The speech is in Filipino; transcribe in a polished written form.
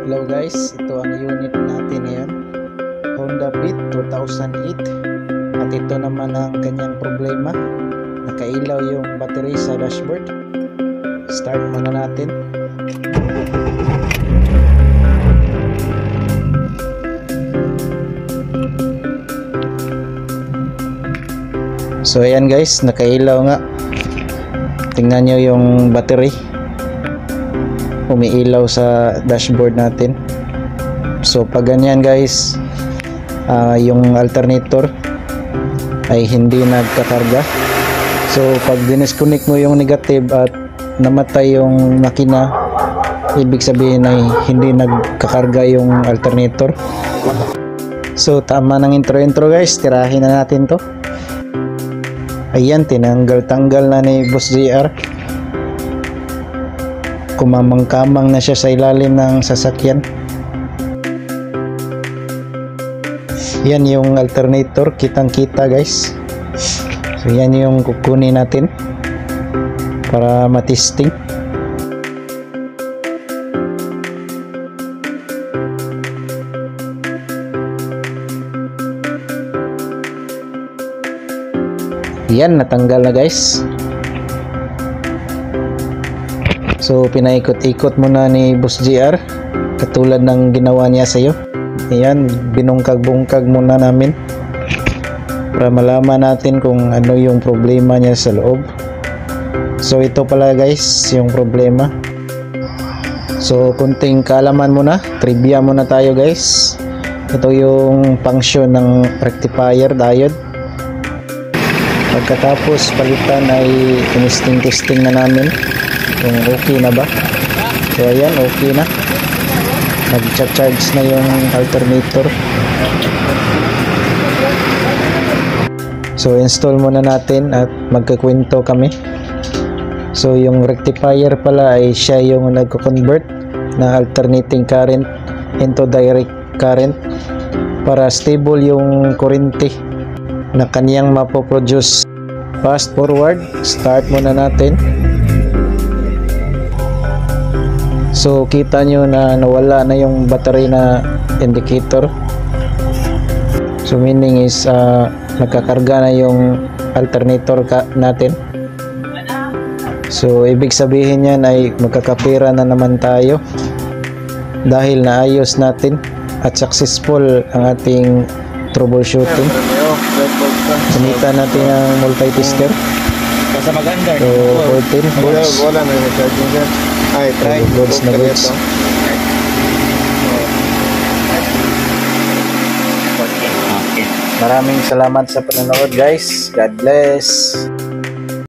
Hello guys, ito ang unit natin ngayon, Honda Beat 2008. At ito naman ang kanyang problema, nakailaw yung battery sa dashboard. Start muna natin. So ayan guys, nakailaw nga. Tingnan nyo yung battery, umiilaw sa dashboard natin. So pag ganyan guys, yung alternator ay hindi nagkakarga. So pag dinisconnect mo yung negative at namatay yung makina, ibig sabihin ay hindi nagkakarga yung alternator. So tama ng intro guys, tirahin na natin to. Ayan, tinanggal-tanggal na ni Boss JR. Kumamang-kamang na siya sa ilalim ng sasakyan. Yan yung alternator, kitang-kita guys. So yan yung kukunin natin para matesting. Yan, natanggal na guys. So pinaikot-ikot muna ni Boss JR katulad ng ginawa niya sa iyo. Ayan, binungkag-bungkag muna namin para malaman natin kung ano yung problema niya sa loob. So ito pala guys yung problema. So kunting kaalaman muna, trivia muna tayo guys. Ito yung function ng rectifier diode. Pagkatapos palitan ay testing na namin kung okay na ba. So ayan, okay na, nag-charge na yung alternator. So install muna natin at magkakwento kami. So yung rectifier pala ay siya yung nagko-convert ng alternating current into direct current para stable yung kurente na kaniyang mapoproduce. Fast forward, start muna natin. So kita nyo na nawala na yung battery na indicator. So meaning is nagkakarga na yung alternator natin. So ibig sabihin yan ay magkakapira na naman tayo dahil naayos natin at successful ang ating troubleshooting. Sunita natin ang multi-tester. Basta maganda. So 14 volts. Wala na yung charging dyan. Ay, try. Goods na goods. Maraming salamat sa panonood guys. God bless.